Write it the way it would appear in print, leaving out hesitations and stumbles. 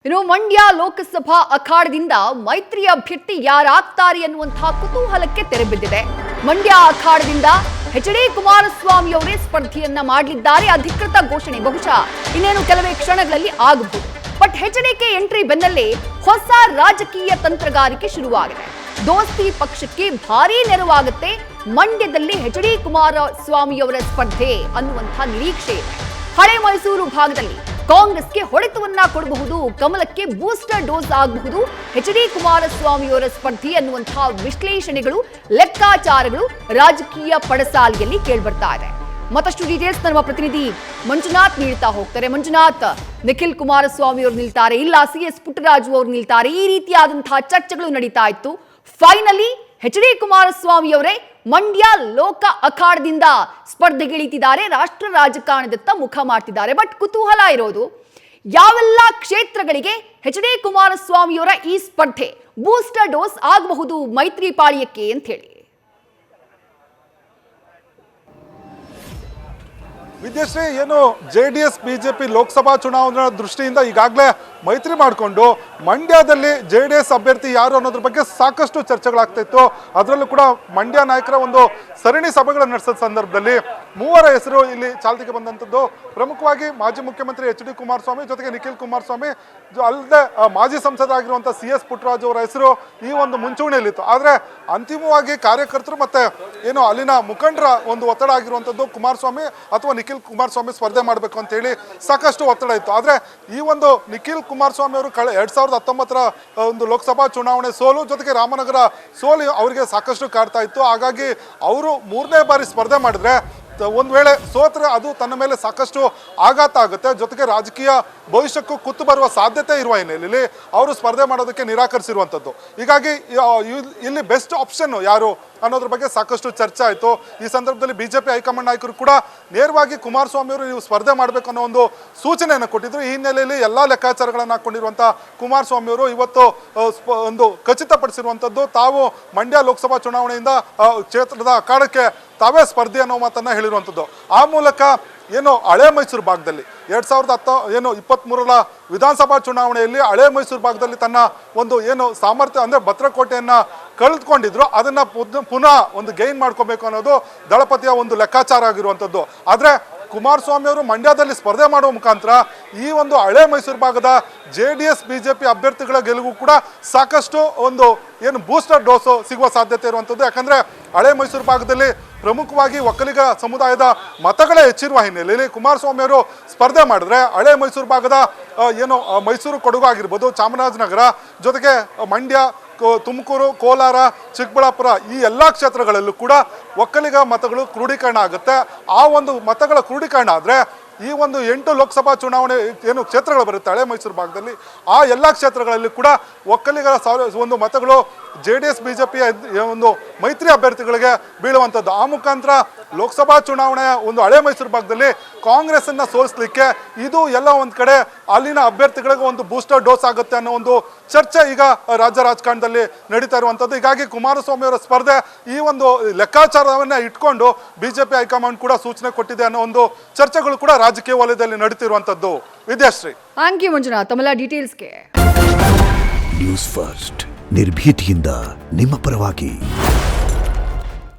ಇನ್ನು ಮಂಡ್ಯ ಲೋಕಸಭಾ ಅಖಾಡದಿಂದ ಮೈತ್ರಿ ಅಭ್ಯರ್ಥಿ ಯಾರಾಗ್ತಾರೆ ಅನ್ನುವಂತಹ ಕುತೂಹಲಕ್ಕೆ ತೆರೆಬಿದ್ದಿದೆ. ಮಂಡ್ಯ ಅಖಾಡದಿಂದ ಎಚ್.ಡಿ. ಕುಮಾರಸ್ವಾಮಿ ಅವರೇ ಸ್ಪರ್ಧೆಯನ್ನ ಮಾಡಲಿದ್ದಾರೆ. ಅಧಿಕೃತ ಘೋಷಣೆ ಬಹುಶಃ ಇನ್ನೇನು ಕೆಲವೇ ಕ್ಷಣಗಳಲ್ಲಿ ಆಗಬಹುದು. ಬಟ್ ಎಚ್.ಡಿ.ಕೆ ಎಂಟ್ರಿ ಬೆನ್ನಲ್ಲೇ ಹೊಸ ರಾಜಕೀಯ ತಂತ್ರಗಾರಿಕೆ ಶುರುವಾಗಿದೆ. ದೋಸ್ತಿ ಪಕ್ಷಕ್ಕೆ ಭಾರೀ ನೆರವಾಗುತ್ತೆ. ಮಂಡ್ಯದಲ್ಲಿ ಎಚ್.ಡಿ. ಕುಮಾರಸ್ವಾಮಿ ಅವರ ಸ್ಪರ್ಧೆ ಅನ್ನುವಂತಹ ನಿರೀಕ್ಷೆ ಇದೆ. ಹಳೆ ಮೈಸೂರು ಭಾಗದಲ್ಲಿ ಕಾಂಗ್ರೆಸ್ಗೆ ಹೊಡೆತವನ್ನ ಕೊಡಬಹುದು, ಕಮಲಕ್ಕೆ ಬೂಸ್ಟರ್ ಡೋಸ್ ಆಗಬಹುದು ಎಚ್.ಡಿ. ಕುಮಾರಸ್ವಾಮಿ ಅವರ ಸ್ಪರ್ಧೆ ಅನ್ನುವಂತಹ ವಿಶ್ಲೇಷಣೆಗಳು, ಲೆಕ್ಕಾಚಾರಗಳು ರಾಜಕೀಯ ಪಡಸಾಲೆಯಲ್ಲಿ ಕೇಳ್ಬರ್ತಾ ಇದೆ. ಮತ್ತಷ್ಟು ಡೀಟೇಲ್ಸ್ ನಮ್ಮ ಪ್ರತಿನಿಧಿ ಮಂಜುನಾಥ್ ನೀಡ್ತಾ ಹೋಗ್ತಾರೆ. ಮಂಜುನಾಥ್, ನಿಖಿಲ್ ಕುಮಾರಸ್ವಾಮಿ ಅವರು ನಿಲ್ತಾರೆ, ಇಲ್ಲ ಸಿ.ಎಸ್. ಪುಟ್ಟರಾಜು ಅವರು ನಿಲ್ತಾರೆ, ಈ ರೀತಿಯಾದಂತಹ ಚರ್ಚೆಗಳು ನಡೀತಾ ಇತ್ತು. Finally H D. ಕುಮಾರಸ್ವಾಮಿ ಅವರೇ ಮಂಡ್ಯ ಲೋಕ ಅಖಾಡದಿಂದ ಸ್ಪರ್ಧೆಗಿಳಿತಿದ್ದಾರೆ, ರಾಷ್ಟ್ರ ರಾಜಕಾರಣದತ್ತ ಮುಖ ಮಾಡ್ತಿದ್ದಾರೆ. ಬಟ್ ಕುತೂಹಲ ಇರೋದು, ಯಾವೆಲ್ಲ ಕ್ಷೇತ್ರಗಳಿಗೆ ಎಚ್.ಡಿ. ಕುಮಾರಸ್ವಾಮಿಯವರ ಈ ಸ್ಪರ್ಧೆ ಬೂಸ್ಟರ್ ಡೋಸ್ ಆಗಬಹುದು ಮೈತ್ರಿ ಪಾಳ್ಯಕ್ಕೆ ಅಂತ ಹೇಳಿ. ವಿದ್ಯಾಶ್ರೀ, ಏನು JDS BJP ಲೋಕಸಭಾ ಚುನಾವಣಾ ದೃಷ್ಟಿಯಿಂದ ಈಗಾಗಲೇ ಮೈತ್ರಿ ಮಾಡಿಕೊಂಡು ಮಂಡ್ಯದಲ್ಲಿ JDS ಅಭ್ಯರ್ಥಿ ಯಾರು ಅನ್ನೋದ್ರ ಬಗ್ಗೆ ಸಾಕಷ್ಟು ಚರ್ಚೆಗಳಾಗ್ತಾ ಇತ್ತು. ಅದರಲ್ಲೂ ಕೂಡ ಮಂಡ್ಯ ನಾಯಕರ ಒಂದು ಸರಣಿ ಸಭೆಗಳನ್ನು ನಡೆಸಿದ ಸಂದರ್ಭದಲ್ಲಿ ಮೂವರ ಹೆಸರು ಇಲ್ಲಿ ಚಾಲ್ತಿಗೆ ಬಂದಂಥದ್ದು. ಪ್ರಮುಖವಾಗಿ ಮಾಜಿ ಮುಖ್ಯಮಂತ್ರಿ ಎಚ್.ಡಿ. ಕುಮಾರಸ್ವಾಮಿ ಜೊತೆಗೆ ನಿಖಿಲ್ ಕುಮಾರಸ್ವಾಮಿ ಅಲ್ಲದೆ ಮಾಜಿ ಸಂಸದರಾಗಿರುವಂಥ ಸಿ.ಎಸ್. ಪುಟ್ಟರಾಜು ಅವರ ಹೆಸರು ಈ ಒಂದು ಮುಂಚೂಣಿಯಲ್ಲಿತ್ತು. ಆದರೆ ಅಂತಿಮವಾಗಿ ಕಾರ್ಯಕರ್ತರು ಮತ್ತೆ ಏನು ಅಲ್ಲಿನ ಮುಖಂಡರ ಒಂದು ಒತ್ತಡ ಆಗಿರುವಂಥದ್ದು, ಕುಮಾರಸ್ವಾಮಿ ಅಥವಾ ನಿಖಿಲ್ ಕುಮಾರಸ್ವಾಮಿ ಸ್ಪರ್ಧೆ ಮಾಡಬೇಕು ಅಂತ ಹೇಳಿ ಸಾಕಷ್ಟು ಒತ್ತಡ ಇತ್ತು. ಆದರೆ ಈ ಒಂದು ನಿಖಿಲ್ ಕುಮಾರಸ್ವಾಮಿ ಅವರು 2019ರ ಒಂದು ಲೋಕಸಭಾ ಚುನಾವಣೆ ಸೋಲು ಜೊತೆಗೆ ರಾಮನಗರ ಸೋಲು ಅವರಿಗೆ ಸಾಕಷ್ಟು ಕಾಡ್ತಾ ಇತ್ತು. ಹಾಗಾಗಿ ಅವರು 3ನೇ ಬಾರಿ ಸ್ಪರ್ಧೆ ಮಾಡಿದ್ರೆ ಒಂದು ವೇಳೆ ಸೋತ್ರೆ ಅದು ತನ್ನ ಮೇಲೆ ಸಾಕಷ್ಟು ಆಘಾತ ಆಗುತ್ತೆ, ಜೊತೆಗೆ ರಾಜಕೀಯ ಭವಿಷ್ಯಕ್ಕೂ ಕುತ್ತು ಬರುವ ಸಾಧ್ಯತೆ ಇರುವ ಹಿನ್ನೆಲೆಯಲ್ಲಿ ಅವರು ಸ್ಪರ್ಧೆ ಮಾಡೋದಕ್ಕೆ ನಿರಾಕರಿಸಿರುವಂಥದ್ದು. ಹೀಗಾಗಿ ಇಲ್ಲಿ ಬೆಸ್ಟ್ ಆಪ್ಷನ್ ಯಾರು ಅನ್ನೋದ್ರ ಬಗ್ಗೆ ಸಾಕಷ್ಟು ಚರ್ಚೆ ಆಯಿತು. ಈ ಸಂದರ್ಭದಲ್ಲಿ BJP ಹೈಕಮಾಂಡ್ ನಾಯಕರು ಕೂಡ ನೇರವಾಗಿ ಕುಮಾರಸ್ವಾಮಿ ಅವರು ನೀವು ಸ್ಪರ್ಧೆ ಮಾಡಬೇಕು ಅನ್ನೋ ಒಂದು ಸೂಚನೆಯನ್ನು ಕೊಟ್ಟಿದ್ರು. ಈ ಹಿನ್ನೆಲೆಯಲ್ಲಿ ಎಲ್ಲ ಲೆಕ್ಕಾಚಾರಗಳನ್ನು ಹಾಕೊಂಡಿರುವಂಥ ಕುಮಾರಸ್ವಾಮಿ ಅವರು ಇವತ್ತು ಒಂದು ಖಚಿತಪಡಿಸಿರುವಂಥದ್ದು, ತಾವು ಮಂಡ್ಯ ಲೋಕಸಭಾ ಚುನಾವಣೆಯಿಂದ ಕ್ಷೇತ್ರದ ಅಖಾಡಕ್ಕೆ ತಾವೇ ಸ್ಪರ್ಧೆ ಅನ್ನೋ ಮಾತನ್ನು ಹೇಳಿರುವಂಥದ್ದು. ಆ ಮೂಲಕ ಏನು ಹಳೆ ಮೈಸೂರು ಭಾಗದಲ್ಲಿ 2023ರ ವಿಧಾನಸಭಾ ಚುನಾವಣೆಯಲ್ಲಿ ಹಳೆ ಮೈಸೂರು ಭಾಗದಲ್ಲಿ ತನ್ನ ಒಂದು ಏನು ಸಾಮರ್ಥ್ಯ ಅಂದರೆ ಭದ್ರಕೋಟೆಯನ್ನು ಕಳೆದುಕೊಂಡಿದ್ರು, ಅದನ್ನು ಪುನಃ ಒಂದು ಗೈನ್ ಮಾಡ್ಕೋಬೇಕು ಅನ್ನೋದು ದಳಪತಿಯ ಒಂದು ಲೆಕ್ಕಾಚಾರ ಆಗಿರುವಂಥದ್ದು. ಆದರೆ ಕುಮಾರಸ್ವಾಮಿ ಅವರು ಮಂಡ್ಯದಲ್ಲಿ ಸ್ಪರ್ಧೆ ಮಾಡುವ ಮುಖಾಂತರ ಈ ಒಂದು ಹಳೆ ಮೈಸೂರು ಭಾಗದ JDS BJP ಅಭ್ಯರ್ಥಿಗಳ ಗೆಲುವು ಕೂಡ ಸಾಕಷ್ಟು ಒಂದು ಏನು ಬೂಸ್ಟರ್ ಡೋಸು ಸಿಗುವ ಸಾಧ್ಯತೆ ಇರುವಂಥದ್ದು. ಯಾಕಂದರೆ ಹಳೆ ಮೈಸೂರು ಭಾಗದಲ್ಲಿ ಪ್ರಮುಖವಾಗಿ ಒಕ್ಕಲಿಗ ಸಮುದಾಯದ ಮತಗಳೇ ಹೆಚ್ಚಿರುವ ಹಿನ್ನೆಲೆಯಲ್ಲಿ ಕುಮಾರಸ್ವಾಮಿ ಅವರು ಸ್ಪರ್ಧೆ ಮಾಡಿದ್ರೆ ಹಳೆ ಮೈಸೂರು ಭಾಗದ ಏನು ಮೈಸೂರು ಕೊಡಗು ಆಗಿರ್ಬೋದು, ಚಾಮರಾಜನಗರ ಜೊತೆಗೆ ಮಂಡ್ಯ, ತುಮಕೂರು, ಕೋಲಾರ, ಚಿಕ್ಕಬಳ್ಳಾಪುರ ಈ ಎಲ್ಲ ಕ್ಷೇತ್ರಗಳಲ್ಲೂ ಕೂಡ ಒಕ್ಕಲಿಗ ಮತಗಳು ಕ್ರೋಢೀಕರಣ ಆಗುತ್ತೆ. ಆ ಒಂದು ಮತಗಳ ಕ್ರೋಢೀಕರಣ ಆದರೆ ಈ ಒಂದು 8 ಲೋಕಸಭಾ ಚುನಾವಣೆ ಏನು ಕ್ಷೇತ್ರಗಳು ಬರುತ್ತೆ ಹಳೆ ಮೈಸೂರು ಭಾಗದಲ್ಲಿ, ಆ ಎಲ್ಲ ಕ್ಷೇತ್ರಗಳಲ್ಲಿ ಕೂಡ ಒಕ್ಕಲಿಗರ ಒಂದು ಮತಗಳು JDS BJP ಒಂದು ಮೈತ್ರಿ ಅಭ್ಯರ್ಥಿಗಳಿಗೆ ಬೀಳುವಂಥದ್ದು. ಆ ಮುಖಾಂತರ ಲೋಕಸಭಾ ಚುನಾವಣೆಯ ಒಂದು ಹಳೆ ಮೈಸೂರು ಭಾಗದಲ್ಲಿ ಕಾಂಗ್ರೆಸ್ಸನ್ನು ಸೋಲಿಸಲಿಕ್ಕೆ ಇದು ಎಲ್ಲ ಒಂದು ಕಡೆ ಅಲ್ಲಿನ ಅಭ್ಯರ್ಥಿಗಳಿಗೆ ಒಂದು ಬೂಸ್ಟರ್ ಡೋಸ್ ಆಗುತ್ತೆ ಅನ್ನೋ ಒಂದು ಚರ್ಚೆ ಈಗ ರಾಜ್ಯ ರಾಜಕಾರಣದಲ್ಲಿ ನಡೀತಾ ಇರುವಂಥದ್ದು. ಹೀಗಾಗಿ ಕುಮಾರಸ್ವಾಮಿ ಅವರ ಸ್ಪರ್ಧೆ ಈ ಒಂದು ಲೆಕ್ಕಾಚಾರವನ್ನು ಇಟ್ಕೊಂಡು BJP ಹೈಕಮಾಂಡ್ ಕೂಡ ಸೂಚನೆ ಕೊಟ್ಟಿದೆ ಅನ್ನೋ ಒಂದು ಚರ್ಚೆಗಳು ಕೂಡ ರಾಜಕೀಯ ವಲಯದಲ್ಲಿ ನಡೀತಿರುವಂಥದ್ದು. ವಿದ್ಯಾಶ್ರೀ, ಥ್ಯಾಂಕ್ ಯು ಮಂಜುನಾಥ್ ತಮ್ಮೆಲ್ಲ ಡೀಟೇಲ್ಸ್ಗೆ. ನ್ಯೂಸ್ ಫಸ್ಟ್ ನಿರ್ಭೀತಿಯಿಂದ ನಿಮ್ಮ ಪರವಾಗಿ.